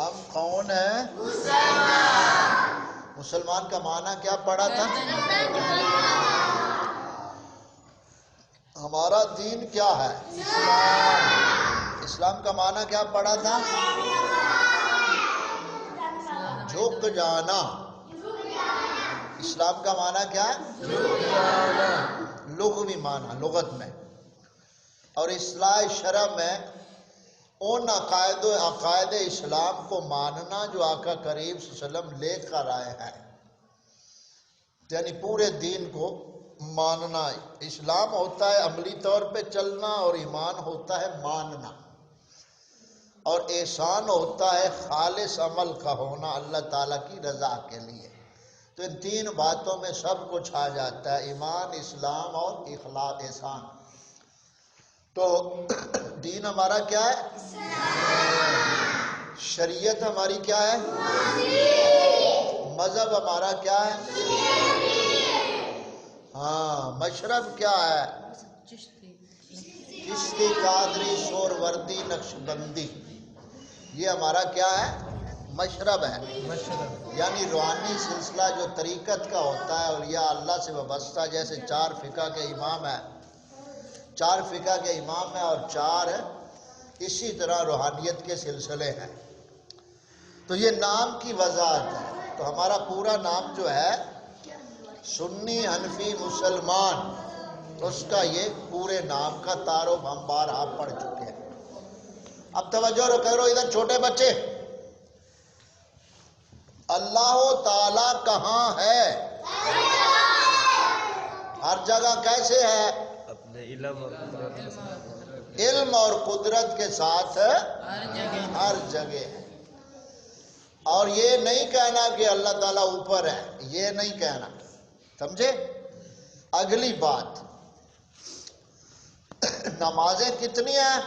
ہم کون ہیں؟ مسلمان کا معنی کیا پڑا تھا؟ ہمارا دین کیا ہے؟ اسلام کا معنی کیا پڑا تھا؟ جھک جانا۔ اسلام کا معنی کیا ہے؟ لغوی معنی لغت میں، اور اصلاح شرع میں ان عقائد اسلام کو ماننا جو آقا کریم صلی اللہ علیہ وسلم لے کر آئے ہیں، یعنی پورے دین کو ماننا۔ اسلام ہوتا ہے عملی طور پہ چلنا، اور ایمان ہوتا ہے ماننا، اور احسان ہوتا ہے خالص عمل کا ہونا اللہ تعالیٰ کی رضا کے لیے۔ تو ان تین باتوں میں سب کچھ آ جاتا ہے، ایمان، اسلام اور اخلاص، احسان۔ تو دین ہمارا کیا ہے؟ شریعت ہماری کیا ہے؟ مذہب ہمارا کیا ہے؟ ہاں، مشرب کیا ہے؟ چشتی، قادری، سہروردی، نقشبندی، یہ ہمارا کیا ہے؟ مشرب ہے۔ یعنی روحانی سلسلہ جو طریقت کا ہوتا ہے، اولیاء اللہ سے وابستہ، جیسے 4 فقہ کے امام ہیں، 4 فقہ کے امام ہیں، اور 4 اسی طرح روحانیت کے سلسلے ہیں۔ تو یہ نام کی وضاحت ہے۔ تو ہمارا پورا نام جو ہے سنی حنفی مسلمان، اس کا یہ پورے نام کا تعارف ہم بارہا پڑھ چکے ہیں۔ اب توجہ کرو ادھر چھوٹے بچے، اللہ تعالیٰ کہاں ہے؟ ہر جگہ کیسے ہے؟ اپنے علم اور قدرت کے ساتھ، علم اور قدرت کے ساتھ ہر جگہ ہے۔ اور یہ نہیں کہنا کہ اللہ تعالیٰ اوپر ہے، یہ نہیں کہنا، سمجھے؟ اگلی بات، نمازیں کتنی ہیں؟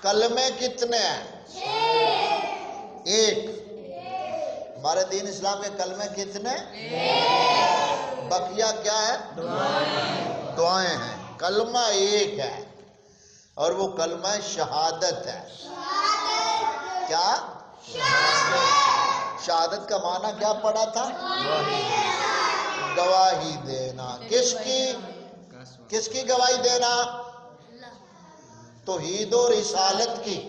کلمے کتنے ہیں؟ 1۔ ہمارے دین اسلام کے کلمے کتنے؟ بقیہ کیا ہے؟ دعائیں ہیں۔ کلمہ 1 ہے، اور وہ کلمہ شہادت ہے۔ کیا؟ شہادت کا معنی کیا پڑا تھا؟ گواہی دینا۔ کس کی گواہی دینا؟ توحید و رسالت کی،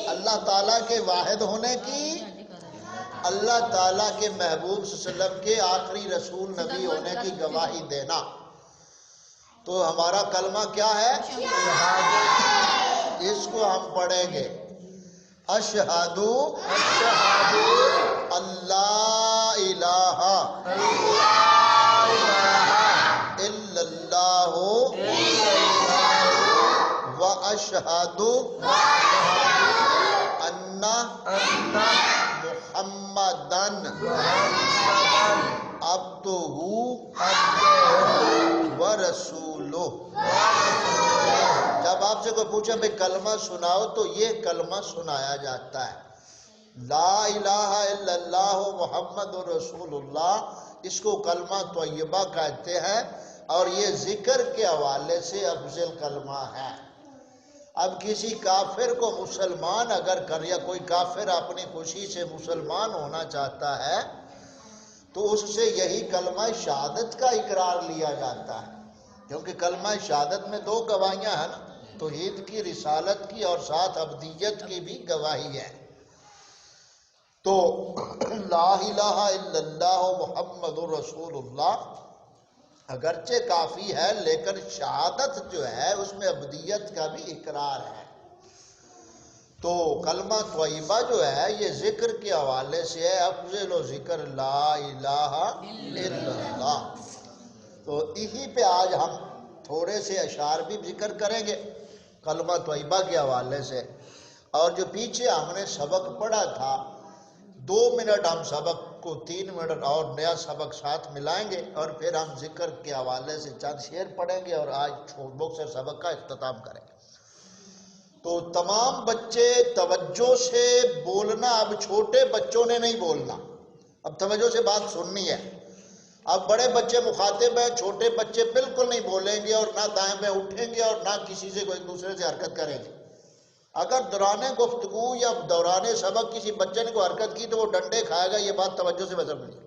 اللہ تعالیٰ کے واحد ہونے کی، اللہ تعالیٰ کے محبوب صلی اللہ علیہ وسلم کے آخری رسول نبی ہونے کی گواہی دینا۔ تو ہمارا کلمہ کیا ہے؟ اس کو ہم پڑھیں گے، اشہدو اللہ الہ الا اللہ و اشہدو ان محمدن عبدہ و رسولہ۔ جب آپ سے کوئی پوچھے بھئی کلمہ سناؤ، تو یہ کلمہ سنایا جاتا ہے، لا الہ الا اللہ محمد رسول اللہ۔ اس کو کلمہ طیبہ کہتے ہیں، اور یہ ذکر کے حوالے سے افضل کلمہ ہے۔ اب کسی کافر کو مسلمان اگر کر، یا کوئی کافر اپنی خوشی سے مسلمان ہونا چاہتا ہے، تو اس سے یہی کلمہ شہادت کا اقرار لیا جاتا ہے، کیونکہ کلمہ شہادت میں 2 گواہیاں ہیں نا، توحید کی، رسالت کی، اور ساتھ عبدیت کی بھی گواہی ہے۔ تو لا الہ الا اللہ محمد رسول اللہ اگرچہ کافی ہے، لیکن شہادت جو ہے اس میں عبدیت کا بھی اقرار ہے۔ تو کلمہ طیبہ جو ہے یہ ذکر کے حوالے سے ہے، افضل و ذکر لا الہ الا اللہ۔ تو اسی پہ آج ہم تھوڑے سے اشعار بھی ذکر کریں گے کلمہ طیبہ کے حوالے سے، اور جو پیچھے ہم نے سبق پڑھا تھا 2 منٹ ہم سبق کو 3 منٹ اور نیا سبق ساتھ ملائیں گے، اور پھر ہم ذکر کے حوالے سے چند شعر پڑھیں گے، اور آج مختصر سبق کا اختتام کریں گے۔ تو تمام بچے توجہ سے بولنا، اب چھوٹے بچوں نے نہیں بولنا، اب توجہ سے بات سننی ہے۔ اب بڑے بچے مخاطب ہیں، چھوٹے بچے بالکل نہیں بولیں گے، اور نہ دائیں بائیں اٹھیں گے، اور نہ کسی سے کوئی دوسرے سے حرکت کریں گے۔ اگر دوران گفتگو یا دوران سبق کسی بچے نے کوئی حرکت کی تو وہ ڈنڈے کھائے گا، یہ بات توجہ سے بسر ملی۔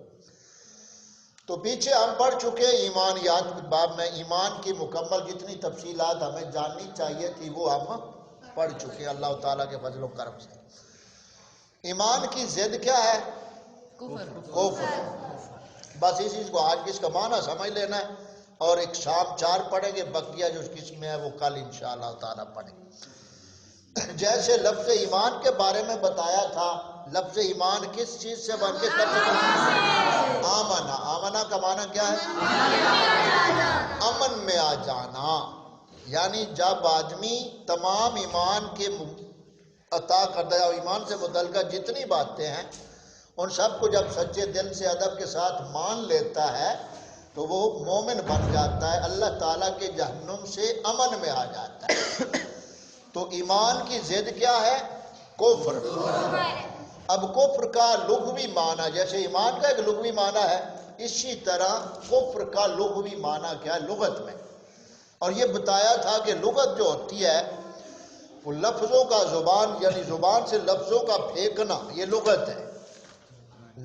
تو پیچھے ہم پڑھ چکے ایمانیات باب میں، ایمان کی مکمل جتنی تفصیلات ہمیں جاننی چاہیے تھی وہ ہم پڑھ چکے اللہ تعالیٰ کے فضل و کرم سے۔ ایمان کی ضد کیا ہے؟ کفر۔ بس اس چیز کو آج کس کا معنی سمجھ لینا ہے، اور ایک شام 4 پڑھیں گے، بقیہ جو قسم میں ہے وہ کل انشاءاللہ تعالیٰ پڑھیں گے۔ جیسے لفظ ایمان کے بارے میں بتایا تھا، لفظ ایمان کس چیز سے بن کے آمنا، آمنا کا معنی کیا ہے؟ امن میں آ جانا، یعنی جب آدمی تمام ایمان کے عطا کردہ ایمان سے متعلقہ جتنی باتیں ہیں ان سب کو جب سچے دل سے ادب کے ساتھ مان لیتا ہے تو وہ مومن بن جاتا ہے، اللہ تعالیٰ کے جہنم سے امن میں آ جاتا ہے۔ تو ایمان کی ضد کیا ہے؟ کفر۔ اب کفر کا لغوی معنی، جیسے ایمان کا ایک لغوی معنی ہے، اسی طرح کفر کا لغوی معنی کیا ہے لغت میں، اور یہ بتایا تھا کہ لغت جو ہوتی ہے وہ لفظوں کا زبان، یعنی زبان سے لفظوں کا پھینکنا، یہ لغت ہے۔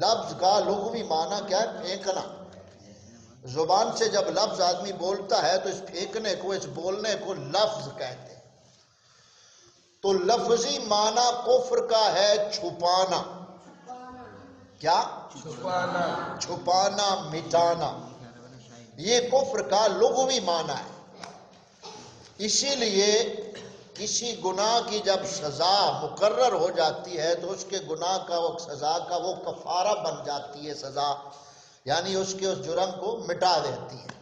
لفظ کا لغوی معنی کیا ہے؟ پھینکنا۔ زبان سے جب لفظ آدمی بولتا ہے تو اس پھینکنے کو، اس بولنے کو لفظ کہتے ہیں۔ تو لفظی معنی کفر کا ہے چھپانا۔ کیا؟ چھپانا، مٹانا، یہ کفر کا لغوی معنی ہے۔ اسی لیے کسی گناہ کی جب سزا مقرر ہو جاتی ہے تو اس کے گناہ کا، وہ سزا کا وہ کفارہ بن جاتی ہے سزا، یعنی اس کے اس جرم کو مٹا دیتی ہے۔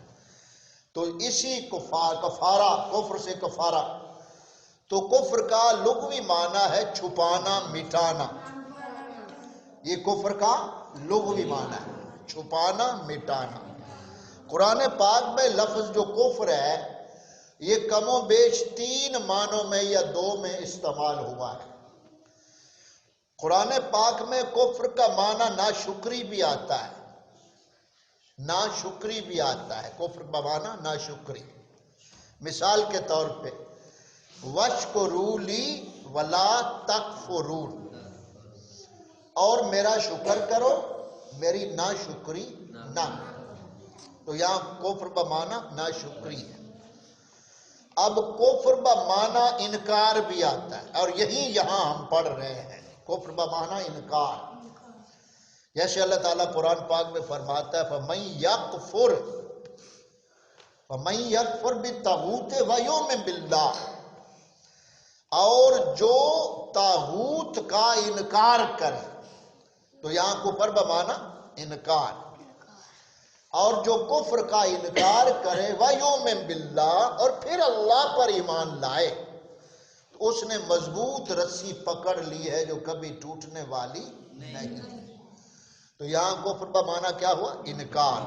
تو اسی کفارہ، کفر سے کفارہ، تو کفر کا لغوی معنی ہے چھپانا، مٹانا۔ یہ کفر کا لغوی معنی ہے، چھپانا، مٹانا۔ قرآن پاک میں لفظ جو کفر ہے یہ کم و بیش 3 معنوں میں یا 2 میں استعمال ہوا ہے۔ قرآن پاک میں کفر کا معنی ناشکری بھی آتا ہے، ناشکری بھی آتا ہے، کفر کا معنی ناشکری۔ مثال کے طور پہ وَاشْكُرُوا لِي وَلَا تَكْفُرُونَ، اور میرا شکر کرو، میری ناشکری نہ۔ تو یہاں کفر بمعنی ناشکری ہے۔ اب کفر بمعنی انکار بھی آتا ہے، اور یہی یہاں ہم پڑھ رہے ہیں، کفر بمعنی انکار۔ جیسے اللہ تعالیٰ قرآن پاک میں فرماتا ہے فَمَن يَكْفُرْ بِالطَّاغُوتِ وَيُؤْمِن بِاللَّهِ، اور جو طاغوت کا انکار کرے، تو یہاں کفر بمعنی انکار، اور جو کفر کا انکار کرے وَيُؤْمِن بِاللَّهِ، اور پھر اللہ پر ایمان لائے، تو اس نے مضبوط رسی پکڑ لی ہے جو کبھی ٹوٹنے والی نہیں۔ تو یہاں کفر کا معنی کیا ہوا؟ انکار۔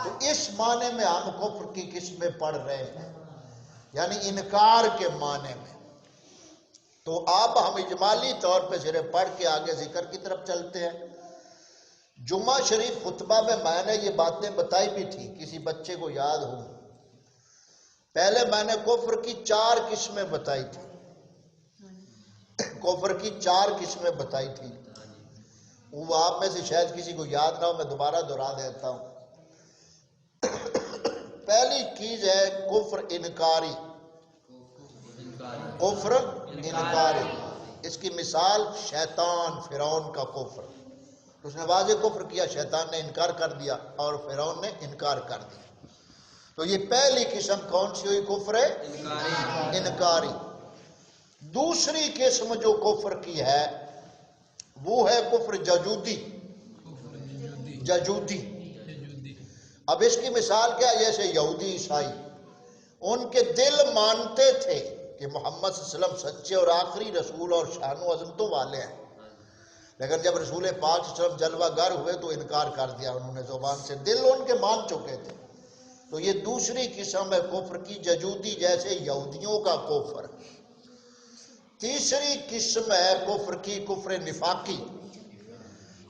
تو اس معنی میں ہم کفر کی قسمیں پڑھ رہے ہیں، یعنی انکار کے معنی میں۔ تو اب ہم اجمالی طور پہ صرف پڑھ کے آگے ذکر کی طرف چلتے ہیں۔ جمعہ شریف خطبہ میں میں نے یہ باتیں بتائی بھی تھی، کسی بچے کو یاد ہو؟ پہلے میں نے کفر کی 4 قسمیں بتائی تھی، کفر کی 4 قسمیں بتائی تھی۔ وہ آپ میں سے شاید کسی کو یاد نہ ہو، میں دوبارہ دہرا دیتا ہوں۔ پہلی چیز ہے کفر انکاری، کفر انکاری۔ اس کی مثال شیطان، فرعون کا کفر، اس نے واضح کفر کیا، شیطان نے انکار کر دیا اور فرعون نے انکار کر دیا۔ تو یہ پہلی قسم کون سی ہوئی؟ کفر انکاری۔ دوسری قسم جو کفر کی ہے وہ ہے کفر ججودی، ججودی۔ اب اس کی مثال کیا ہے؟ جیسے یہودی عیسائی، ان کے دل مانتے تھے کہ محمد صلی اللہ علیہ وسلم سچے اور آخری رسول اور شان و عظمتوں والے ہیں، لیکن جب رسول پاک صلی اللہ علیہ وسلم جلوہ گر ہوئے تو انکار کر دیا انہوں نے زبان سے، دل ان کے مان چکے تھے۔ تو یہ دوسری قسم ہے کفر کی، ججودی، جیسے یہودیوں کا کفر۔ تیسری قسم ہے کفر کی، کفر نفاقی،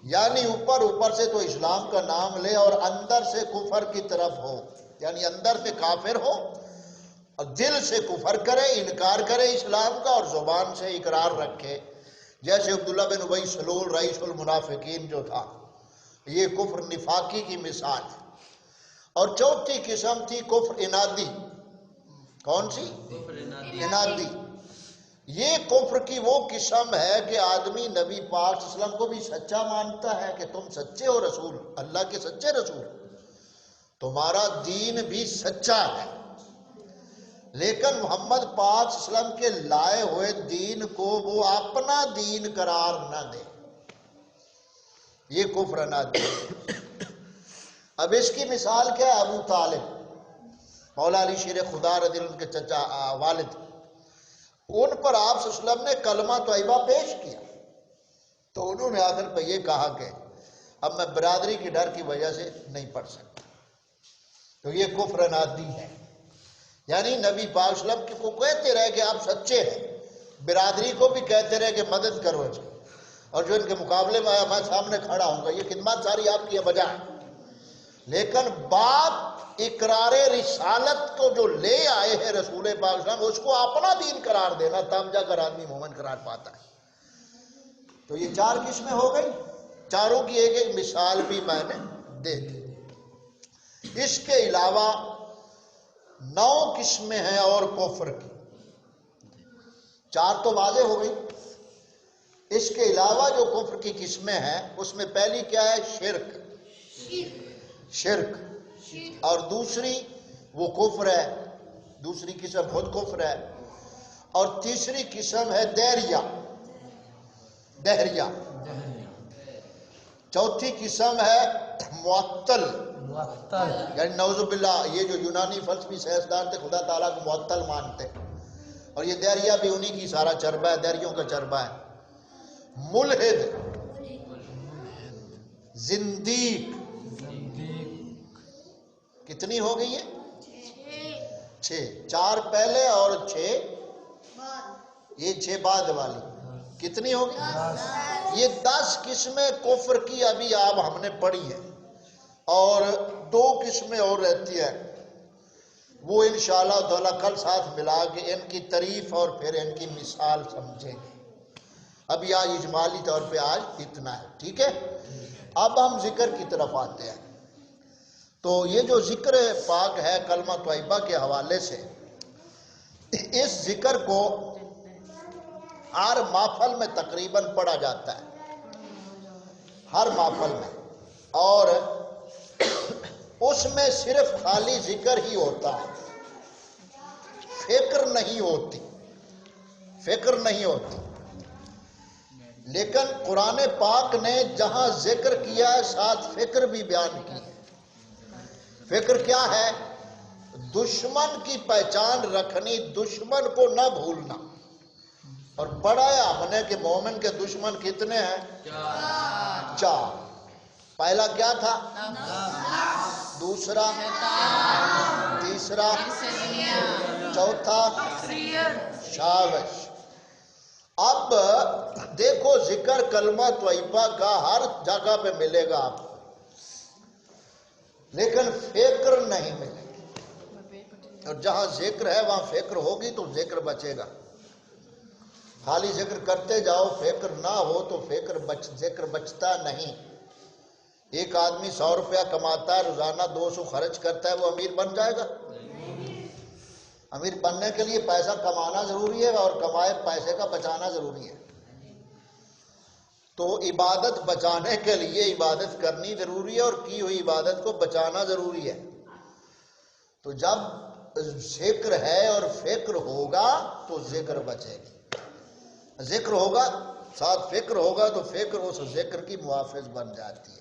یعنی اوپر سے تو اسلام کا نام لے اور اندر سے کفر کی طرف ہو، یعنی اندر سے کافر ہو اور دل سے کفر کرے، انکار کرے اسلام کا، اور زبان سے اقرار رکھے، جیسے عبداللہ بن ابی سلول رئیس المنافقین جو تھا، یہ کفر نفاقی کی مثال ہے۔ اور چوتھی قسم تھی کفر انادی۔ کون سی؟ انادی۔ یہ کفر کی وہ قسم ہے کہ آدمی نبی پاک صلی اللہ علیہ وسلم کو بھی سچا مانتا ہے کہ تم سچے ہو رسول، اللہ کے سچے رسول، تمہارا دین بھی سچا ہے، لیکن محمد پاک صلی اللہ علیہ وسلم کے لائے ہوئے دین کو وہ اپنا دین قرار نہ دے، یہ کفر انادی۔ اب اس کی مثال کیا ہے؟ ابو طالب، مولا علی شیر خدا رضی اللہ عنہ کے چچا والد، ان پر آپ صلی اللہ علیہ وسلم نے کلمہ طیبہ پیش کیا، تو انہوں نے آخر پہ یہ کہا کہ اب میں برادری کی ڈر کی وجہ سے نہیں پڑھ سکتا، تو یہ کفر انادی ہے۔ یعنی نبی پاک صلی اللہ علیہ وسلم کو کہتے رہے کہ آپ سچے ہیں، برادری کو بھی کہتے رہے کہ مدد کرو اس کی، اور جو ان کے مقابلے میں آیا میں سامنے کھڑا ہوں گا، یہ خدمات ساری آپ کی بجائے، لیکن بات اقرار رسالت کو جو لے آئے ہیں رسول پاک صلی اللہ علیہ وسلم، اس کو اپنا دین قرار دینا، تب جا کر آدمی مومن قرار پاتا ہے۔ تو یہ چار قسمیں ہو گئی، چاروں کی ایک ایک مثال بھی میں نے دے دی۔ اس کے علاوہ 9 قسمیں ہیں اور کفر کی، 4 تو واضح ہو گئی۔ اس کے علاوہ جو کفر کی قسمیں ہیں، اس میں پہلی کیا ہے؟ شرک، اور دوسری وہ کفر ہے، دوسری قسم خود کفر ہے، اور تیسری قسم ہے دہریہ، چوتھی قسم ہے معطل، یعنی نعوذ باللہ یہ جو یونانی فلسفی سائنسدان تھے خدا تعالیٰ کو معطل مانتے، اور یہ دہریہ بھی انہی کی سارا چربہ ہے، دہریوں کا چربہ ہے۔ ملحد، زندیق، کتنی ہو گئی ہے؟ 6، 4 پہلے اور 6 یہ 6 بعد والی، کتنی ہو گئی؟ یہ 10 قسمیں کفر کی ابھی آپ ہم نے پڑھی ہیں، اور 2 قسمیں اور رہتی ہیں، وہ انشاءاللہ تعالیٰ کل ساتھ ملا کے ان کی تعریف اور پھر ان کی مثال سمجھیں گے۔ ابھی آج اجمالی طور پہ آج اتنا ہے، ٹھیک ہے؟ اب ہم ذکر کی طرف آتے ہیں۔ تو یہ جو ذکر پاک ہے کلمہ طیبہ کے حوالے سے، اس ذکر کو ہر محفل میں تقریباً پڑھا جاتا ہے، ہر محفل میں، اور اس میں صرف خالی ذکر ہی ہوتا ہے، فکر نہیں ہوتی، لیکن قرآن پاک نے جہاں ذکر کیا ہے ساتھ فکر بھی بیان کی ہے۔ فکر کیا ہے؟ دشمن کی پہچان رکھنی، دشمن کو نہ بھولنا، اور پڑھایا ہم نے کہ مومن کے دشمن کتنے ہیں؟ 4۔ پہلا کیا تھا؟ دوسرا، تیسرا، چوتھا، شابش۔ اب دیکھو ذکر کلمہ طیبہ کا ہر جگہ پہ ملے گا آپ کو، لیکن فکر نہیں ملے گا، اور جہاں ذکر ہے وہاں فکر ہوگی تو ذکر بچے گا۔ خالی ذکر کرتے جاؤ، فکر نہ ہو تو ذکر بچتا نہیں۔ ایک آدمی 100 روپیہ کماتا ہے، روزانہ 200 خرچ کرتا ہے، وہ امیر بن جائے گا؟ امیر بننے کے لیے پیسہ کمانا ضروری ہے، اور کمائے پیسے کا بچانا ضروری ہے۔ تو عبادت بچانے کے لیے عبادت کرنی ضروری ہے، اور کی ہوئی عبادت کو بچانا ضروری ہے۔ تو جب ذکر ہے اور فکر ہوگا تو ذکر بچے گی، ذکر ہوگا ساتھ فکر ہوگا تو فکر اس ذکر کی محافظ بن جاتی ہے۔